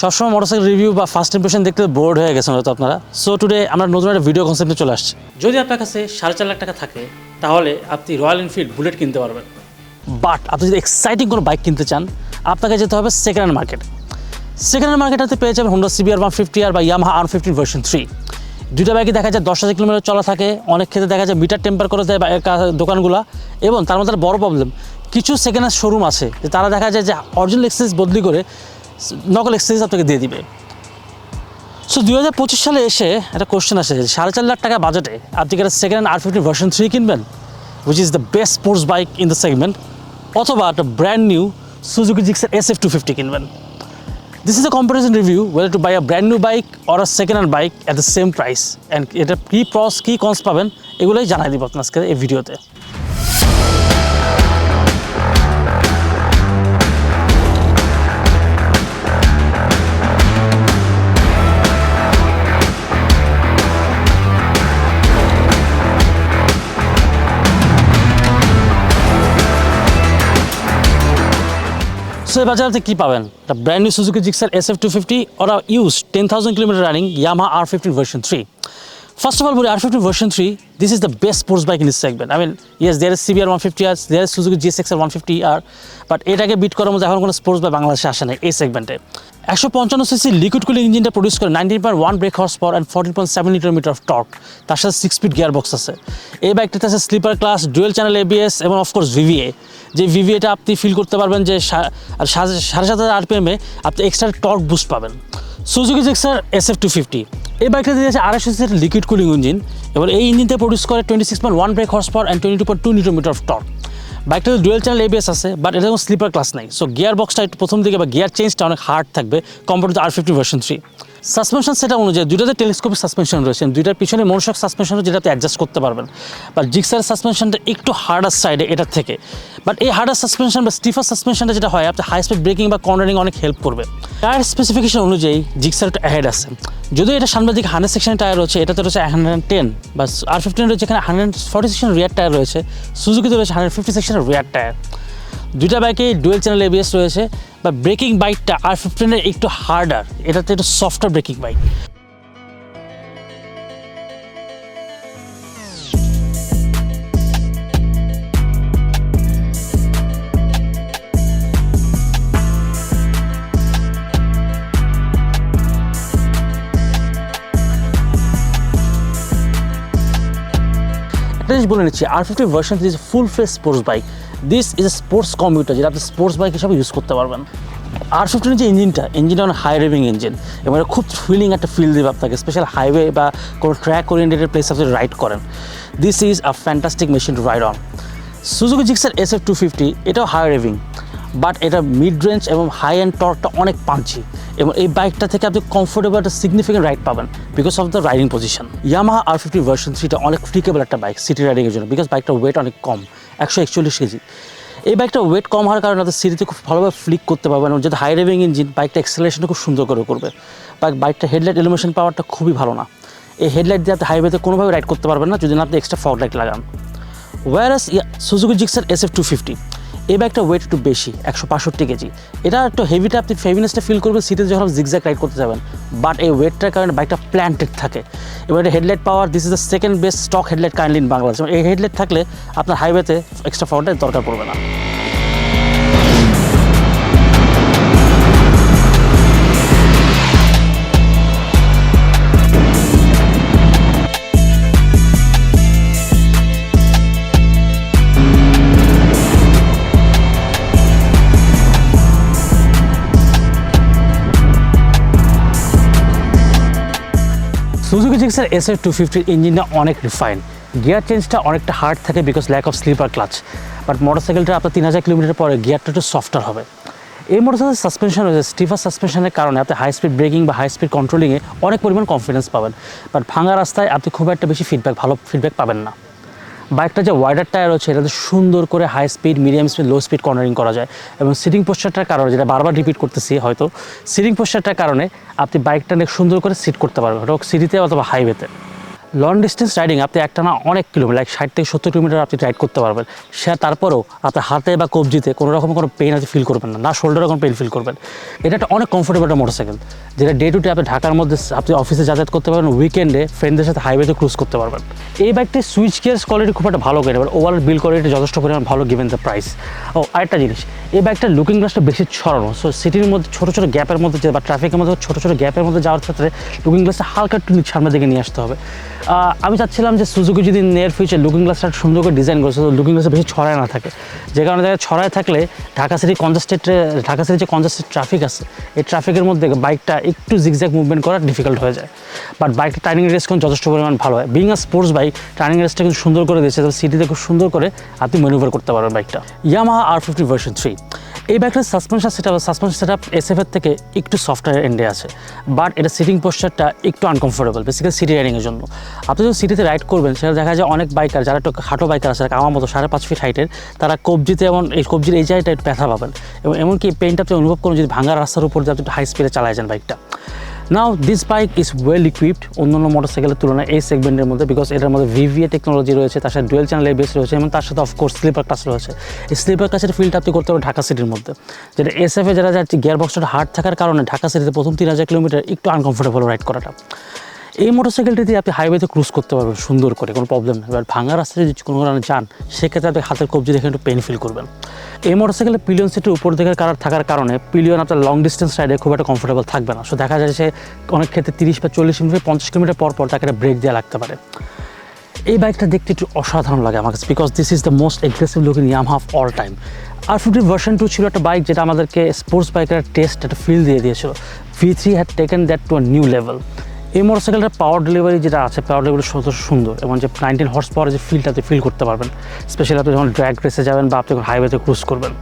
সবসময় motorcycle review বা first impression দেখতে বোর্ড হয়ে গেছেন হয়তো আপনারা। সো টুডে আমরা নতুন একটা ভিডিও কনসেপ্টে চলে আসছি। যদি আপনার কাছে 4.5 লাখ টাকা থাকে তাহলে আপনি রয়্যাল এনফিল্ড বুলেট কিনতে পারবেন। বাট আপনি যদি এক্সাইটিং কোনো বাইক কিনতে চান আপনাকে যেতে হবে second hand market. Second hand মার্কেটে পেয়ে যাবেন Honda CBR 150R বা Yamaha R15 ভার্সন 3। দুইটা বাইকে দেখা যায় 10,000 কিলোমিটার চলা থাকে, অনেক ক্ষেত্রে দেখা যায় মিটার টেম্পার করে দেয় দোকানগুলো। এবং তার মধ্যে বড় প্রবলেম, কিছু সেকেন্ড হ্যান্ড শোরুম আছে যে তারা দেখা যায় যে অরিজিনাল এক্সেসরিজ বদলি করে নকল এক্সেসরিজ আপনাকে দিয়ে দিবে। সো 2025 সালে এসে একটা কোশ্চেন আসে যে 4.5 লাখ টাকা বাজেটে আপনি একটা সেকেন্ড হ্যান্ড R15 ভার্সন 3 কিনবেন, which is the best sports bike in the segment, অথবা একটা brand new Suzuki Gixxer SF 250 কিনবেন। This is a comparison review whether to buy a brand new bike or a second hand bike at the same price, and এটা কি প্রস কি cons পাবেন এগুলোই জানাই দিব আপনাদের আজকে এই ভিডিওতে। সো এই বাজারে আপনি কী পাবেন? একটা brand new Suzuki Gixxer SF 250 or a used 10,000 kilometer running Yamaha R15 version 3. First of all, for R15 version 3, this is the best sports bike in this segment. I mean, yes, there is CBR 150R, there is Suzuki Gixxer 150R, but এটাকে bit করার মধ্যে এখন কোনো sports bike বাংলাদেশে আসে না এই সেগমেন্টে। 155cc লিকুইড কুলিং ইঞ্জিনটা প্রডিউস করে 19.1 brake horse power and 14.7 newton metre of torque, তার সাথে 6 স্পিড গিয়ার বক্স আছে। এই বাইকটাতে আছে slipper clutch, dual channel ABS এবং অফকোর্স VVA। যে VVAটা আপনি ফিল করতে পারবেন যে 7,500 RPM আপনি এক্সট্রা টর্ক বুস্ট পাবেন। Suzuki Gixxer SF 250 এই বাইকটা দিয়েছে 250cc লিকুইড কুলিং ইঞ্জিন, এবার এই ইঞ্জিনতে প্রডিউস করে 26.1 brake horse power and 22.2 newton metre of torque. বাইকটাতে ডুয়েল চ্যানেল ABS আছে, বাট এটা কোনো স্লিপার ক্লাস নাই। সো গিয়ার বক্সটা একটু প্রথম দিকে বা গিয়ার চেঞ্জটা অনেক হার্ড থাকবে compare to R15 version 3। Suspension সেটা অনুযায়ী দুইটাতে টেলিস্কোপিক সাসপেনশন রয়েছে, দুইটার পিছনে মনোশক সাসপেনশন যেটা আপনি অ্যাডজাস্ট করতে পারবেন। বাট জিক্সারের সাসপেনশনটা একটু হার্ডার সাইডে এটার থেকে, বাট এই হার্ডার সাসপেনশন বা স্টিফার সাসপেনশনটা যেটা হয় আপনি হাই স্পিড ব্রেকিং বা কর্নারিং অনেক হেল্প করবে। টায়ার স্পেসিফিকেশন অনুযায়ী জিক্সার একটু অ্যাহেড আছে, যদিও এটা সামনের দিকে 100 সেকশনের টায়ার রয়েছে, এটাতে রয়েছে 110, বা R15 রয়েছে এখানে 140 সেকশনের রিয়ার টায়ার রয়েছে, সুজুকিতে রয়েছে 150 সেকশনের রিয়ার টায়ার। দুইটা বাইকে ডুয়েল চ্যানেল ABS রয়েছে, বা ব্রেকিং বাইকটা R15 একটু হার্ডার, এটাতে একটু সফটার ব্রেকিং বাইক। বলে নিচ্ছি R15 version 3 is full ফ্লেজ sports bike. This is a sports computer যেটা আপনি স্পোর্টস বাইক হিসাবে ইউজ করতে পারবেন। R15 যে ইঞ্জিনটা অনেক হাই রেভিং ইঞ্জিন এবং খুব থ্রিলিং একটা ফিল দেবে আপনাকে, স্পেশাল হাইওয়ে বা কোনো ট্র্যাক ওরিয়েন্টেড প্লেস আপনি রাইড করেন। This is a fantastic machine to ride on. Suzuki Gixxer SF 250 এটাও হাই রেভিং, বাট এটা মিড রেঞ্জ এবং হাই এন্ড টর্কটা অনেক পাঞ্চি, এবং এই বাইকটা থেকে আপনি কমফোর্টেবল একটা সিগনিফিকেন্ট রাইড পাবেন because of the riding position. Yamaha R15 version 3টা অনেক ফ্লিকেবল একটা বাইক সিটি রাইডিংয়ের জন্য, বিকজ বাইকটা ওয়েট অনেক কম, 141 কেজি। এই বাইকটা ওয়েট কম হওয়ার কারণে আপনি সিটিতে খুব ভালোভাবে ফ্লিক করতে পারবেন, এবং যেহেতু হাই রেভিং ইঞ্জিন বাইকটা এক্সেলারেশনটা খুব সুন্দর করে করবে। বাইকটা হেডলাইট ইলুমিনেশন পাওয়ারটা খুবই ভালো না, এই হেডলাইট দিয়ে আপনি হাইওয়েতে কোনোভাবে রাইড করতে পারবেন না যদি না আপনি এক্সট্রা ফগ লাইট লাগান। ওয়ারাস Suzuki Gixxer SF 250 এই বাইকটা ওয়েট একটু বেশি, 165 কেজি। এটা একটু হেভিটা আপনি হেভিনেসটা ফিল করবেন সিটিতে যখন জিগজ্যাগ রাইড করতে যাবেন, বাট এই ওয়েটটার কারণে বাইকটা প্ল্যান্টেড থাকে। এবার এটা headlight power, this is the second best stock headlight kindly in Bangladesh. এই হেডলাইট থাকলে আপনার হাইওয়েতে এক্সট্রা ফগ লাইট দরকার পড়বে না। Suzuki Gixxer SF 250 ইঞ্জিনটা অনেক রিফাইন, গিয়ার চেঞ্জটা অনেকটা হার্ড থাকে because lack of slipper clutch, but মোটরসাইকেলটা আপনার 3000 কিলোমিটার পরে গিয়ারটা একটু সফটার হবে। এই মোটরসাইকেল সাসপেনশন রয়েছে, স্টিফার সাসপেনশনের কারণে আপনি হাই স্পিড ব্রেকিং বা হাই স্পিড কন্ট্রোলিংয়ে অনেক পরিমাণ কনফিডেন্স পাবেন, বাট ভাঙা রাস্তায় আপনি খুব একটা বেশি ভালো ফিডব্যাক পাবেন না। বাইকটা যে ওয়াইডার টায়ার হচ্ছে এটাতে সুন্দর করে high speed, medium speed, low speed cornering করা যায়, এবং সিটিং পোস্টারটার কারণে, যেটা বারবার রিপিট করতেছি হয়তো, সিটিং পোস্টারটার কারণে আপনি বাইকটা অনেক সুন্দর করে সিট করতে পারবেন, ওটা সিটিতে অথবা হাইওয়েতে। লং ডিস্টেন্স রাইডিং আপনি একটানা অনেক কিলোমিটার লাইক 60 থেকে 70 কিলোমিটার আপনি রাইড করতে পারবেন। সে তারপরেও আপনার হাতে বা কবজিতে কোনো রকম কোনো পেইন আপনি ফিল করবেন না, শোল্ডারে কোনো পেইন ফিল করবেন। এটা একটা অনেক কমফোর্টেবল একটা মোটরসাইকেল, যেটা ডে টু ডে আপনি ঢাকার মধ্যে আপনি অফিসে যাতায়াত করতে পারবেন, উইকেন্ডে ফ্রেন্ডদের সাথে হাইওয়েতে ক্রুজ করতে পারবেন। এই বাইকটির সুইচ গিয়ার্স কোয়ালিটি খুব একটা ভালো করে, এবার ওভারঅল বিল কোয়ালিটি যথেষ্ট পরিমাণ ভালো গিভেন দ্য প্রাইস। আরেকটা জিনিস, এই বাইকটার লুকিং গ্লাসটা বেশি ছড়ানো, সো সিটির মধ্যে ছোটো ছোটো গ্যাপের মধ্যে বা ট্রাফিকের মধ্যে ছোটো ছোটো গ্যাপের মধ্যে যাওয়ার ক্ষেত্রে লুকিং গ্লাসটা হালকা একটু সামনের দিকে নিয়ে আসতে হবে। আমি চাচ্ছিলাম যে সুজুকি যদি নিয়ার ফিউচার লুকিং গ্লাসটা সুন্দর করে ডিজাইন করেছে, লুকিং গ্লাসটা বেশি ছড়ায় না থাকে, যে কারণে ছড়ায় থাকলে ঢাকা সিটির যে কনজাস্টেড ট্রাফিক আছে, এই ট্রাফিকের মধ্যে বাইকটা একটু জিগজ্যাগ মুভমেন্ট করা ডিফিকাল্ট হয়ে যায়। বাট বাইকটা টার্নিং রেস কিন্তু যথেষ্ট পরিমাণ ভালো হয়, being a sports bike turning রেসটা কিন্তু সুন্দর করে দিয়েছে, তবে সিটিতে খুব সুন্দর করে আপনি ম্যানুভার করতে পারবেন বাইকটা। ইয়ামাহা R15 ভার্সন 3, এই বাইকটার সাসপেনশন সেটআপ এসএফের থেকে একটু সফটওয়্যার এন্ডে আছে, বাট এটা সিটিং পোস্টারটা একটু আনকমফোর্টেবল, বেসিক্যালি সিটি রাইডিংয়ের জন্য। আপনি যখন সিটিতে রাইড করবেন, সেটা দেখা যায় অনেক বাইকার যারা একটু খাটো বাইকার আছে, আমার মতো 5.5 ফিট হাইটের, তারা কবজিতে কবজির এই জায়গাটা একটু ব্যথা পাবেন, এবং এমনকি পেইনটা আপনি অনুভব করুন যদি ভাঙা রাস্তার উপর দিয়ে আপনি একটু হাই স্পিডে চালায় যান বাইকটা। Now this bike is well equipped অন্যান্য মোটরসাইকেলের তুলনায় এই সেগমেন্টের মধ্যে, বিকজ এটার মধ্যে VVA টেকনোলজি রয়েছে, তার সাথে ডুয়েল চ্যানেল ABS রয়েছে, এবং তার সাথে অফকোর্স স্লিপার ক্লাস রয়েছে। এই স্লিপার ক্লাসের ফিলটা আপনি করতে পারবেন ঢাকা সিটির মধ্যে, যেটা SF-এ যারা যাচ্ছে গিয়ার বক্সটা হার্ড থাকার কারণে ঢাকা সিটিতে প্রথম 3000 কিলোমিটার একটু আনকমফোর্টেবল রাইড করাটা। এই মোটরসাইকেলটি দিয়ে আপনি হাইওয়েতে ক্রুজ করতে পারবেন সুন্দর করে, কোনো প্রবলেম নেই। এবার ভাঙা রাস্তায় যদি কোনো কারণে যান, সেক্ষেত্রে আপনি হাতের কবজি দেখে একটু পেইন ফিল করবেন। এই মোটরসাইকেলের পিলিয়ন সেটের উপর দিকের থাকার কারণে পিলিয়ন আপনার লং ডিস্টেন্স রাইডে খুব একটা কমফোর্টেবল থাকবে না। সো দেখা যায় যে অনেক ক্ষেত্রে 30 বা 40 মিনিট 50 কিলোমিটার পর তাকে একটা ব্রেক দেওয়া লাগতে পারে। এই বাইকটা দেখতে একটু অসাধারণ লাগে আমার কাছে, because this is the most aggressive looking Yamaha of all time. R15 version 2 ছিল একটা বাইক যেটা আমাদেরকে স্পোর্টস বাইকের টেস্ট একটা ফিল দিয়ে দিয়েছিল। V3 had taken that to a new level. এই মোটরসাইকেলটার পাওয়ার ডেলিভারি যেটা আছে, পাওয়ার ডেলিভারি সুন্দর, এবং যে 19 হর্স পাওয়ারের যে ফিলটা আপনি ফিল করতে পারবেন, স্পেশালি আপনি যখন ড্র্যাগ রেসে যাবেন বা আপনি যখন হাইওয়েতে ক্রুজ করবেন।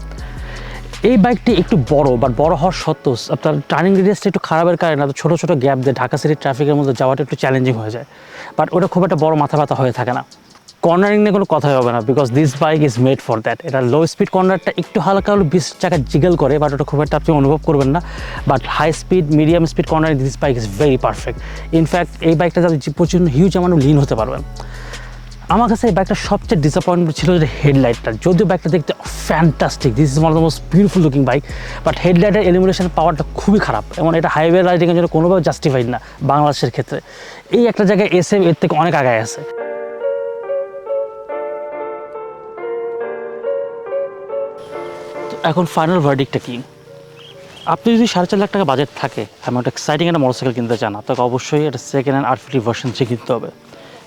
এই বাইকটি একটু বাট বড় হওয়ার সত্ত্বেও আপনার টার্নিং রেডিয়াসটা একটু খারাপের কারণে আপনার ছোটো ছোটো গ্যাপ দিয়ে ঢাকা সিটির ট্রাফিকের মধ্যে যাওয়াটা একটু চ্যালেঞ্জিং হয়ে যায়, বাট ওটা খুব একটা বড় মাথা ব্যথা হয়ে থাকে না। কর্নারিং নিয়ে কোনো কথাই হবে না, because this bike is made for that. এটা লো স্পিড কর্নারটা একটু হালকা হলো 20 চাকা জিগল করে, বাট ওটা খুব একটা আপনি অনুভব করবেন না। But high speed medium speed cornering this bike is very perfect. In fact এই বাইকটা আপনি প্রচুর হিউজ অ্যামাউন্ট লিন হতে পারবেন। আমার কাছে এই বাইকটা সবচেয়ে ডিসঅ্যাপয়েন্টমেন্ট ছিল যে হেডলাইটটা, যদিও বাইকটা দেখতে fantastic, this is one of the most beautiful looking bike, but হেডলাইটের ইলুমিনেশন পাওয়ারটা খুবই খারাপ, এবং এটা হাইওয়ে রাইডিংয়ের জন্য কোনোভাবে জাস্টিফাইড না বাংলাদেশের ক্ষেত্রে। এই একটা জায়গায় SF এর থেকে অনেক আগায় আছে। এখন ফাইনাল ভার্ডিক্টটা কি? আপনি যদি 4.5 লাখ টাকা বাজেট থাকে, আমি একটা এক্সাইটিং একটা মোটরসাইকেল কিনতে চান, আপনাকে অবশ্যই এটা সেকেন্ড হ্যান্ড R15 ভার্সন 3 কিনতে হবে,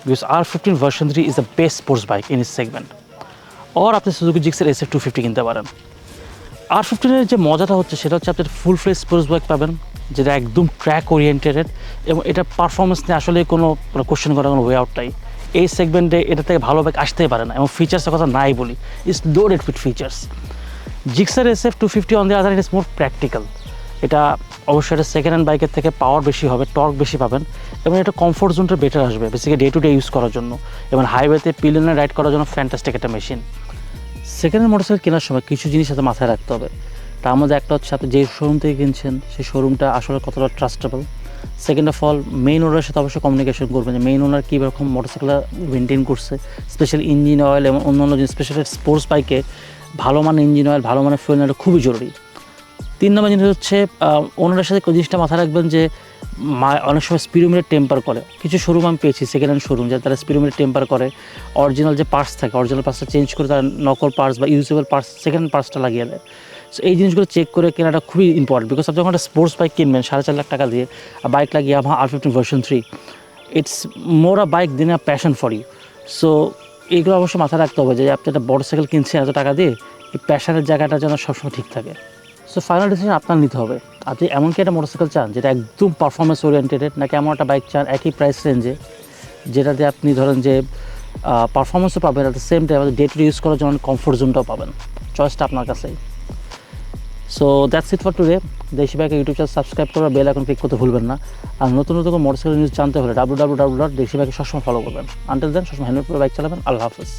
because R15 version 3 is the best sports bike in this segment. আর আপনি সুজুকি জিক্সার SF 250 কিনতে পারেন। R15-এর যে মজাটা হচ্ছে সেটা হচ্ছে আপনি ফুল ফ্লেজ স্পোর্টস বাইক পাবেন, যেটা একদম ট্র্যাক ওরিয়েন্টেড, এবং এটা পারফরমেন্স নিয়ে আসলে কোনো কোশ্চেন করার কোনো ওয়ে আউট নাই। এই সেগমেন্টে এটা থেকে ভালো বাইক আসতেই পারে না, এবং ফিচার্সের কথা নাই বলি, it's loaded with features. Gixxer SF 250 on the other, it is more practical. এটা অবশ্যই এটা সেকেন্ড হ্যান্ড বাইকের থেকে পাওয়ার বেশি হবে, টর্ক বেশি পাবেন, এবং এটা কমফোর্ট জোনটা বেটার আসবে basically day to day use করার জন্য, এবং হাইওয়েতে পিলিয়নে রাইড করার জন্য ফ্যান্টাস্টিক একটা মেশিন। সেকেন্ড হ্যান্ড মোটরসাইকেল কেনার সময় কিছু জিনিস সাথে মাথায় রাখতে হবে। তার মধ্যে একটা হচ্ছে আপনি যে শোরুম থেকে কিনছেন সেই শোরুমটা আসলে কতটা trustable. Second of all, main ওনারের সাথে অবশ্যই কমিউনিকেশন করবেন যে মেইন ওনার কী রকম মোটরসাইকেলটা মেনটেন করছে, স্পেশালি ইঞ্জিন অয়েল এবং অন্যান্য জিনিস, স্পেশালি স্পোর্টস বাইকে ভালো মানের ইঞ্জিন অয়েল, ভালো মানের ফুয়েল এটা খুবই জরুরি। 3 নম্বর জিনিস হচ্ছে ওনারের সাথে জিনিসটা মাথায় রাখবেন যে অনেক সময় স্পিডোমিটার টেম্পার করে। কিছু শোরুম আমি পেয়েছি সেকেন্ড হ্যান্ড শোরুম, যাতে তারা স্পিডোমিটার টেম্পার করে, অরিজিনাল যে পার্টস থাকে অরিজিনাল পার্টসটা চেঞ্জ করে তারা নকল পার্টস বা ইউজেবল পার্টস সেকেন্ড হ্যান্ড পার্টসটা লাগিয়ে দেয়। সো এই জিনিসগুলো চেক করে কেনাটা খুবই ইম্পর্টেন্ট, বিকজ আপনি যখন একটা স্পোর্টস বাইক কিনবেন 4.5 লাখ টাকা দিয়ে, বাইক লাগিয়ে Yamaha R15 version 3, it's more a bike than a passion for you. So এইগুলো অবশ্যই মাথায় রাখতে হবে যে আপনি একটা বড় সাইকেল কিনছেন এত টাকা দিয়ে, এই প্যাশনের জায়গাটা যেন সবসময় ঠিক থাকে। সো ফাইনাল ডিসিশন আপনার নিতে হবে, আপনি এমনকি একটা মোটরসাইকেল চান যেটা একদম পারফরমেন্স ওরিয়েন্টেড, নাকি এমন একটা বাইক চান একই প্রাইস রেঞ্জে যেটাতে আপনি ধরেন যে পারফরমেন্সও পাবেন, at the same time day to day use করার জন্য কমফোর্ট জোনটাও পাবেন। চয়েসটা আপনার কাছেই। So that's it for today. দেশি বাইকের ইউটিউব চ্যানেল সাবস্ক্রাইব করে বেল আইকন ক্লিক করতে ভুলবেন না। আর নতুন নতুন মোটরসাইকেল নিউজ জানতে হলে www.দেশিবাইকে সবসময় ফলো করবেন। আনটিল দেন সবসময় হেলমেট পরে বাইক চালাবেন। আল্লাহ হাফেজ।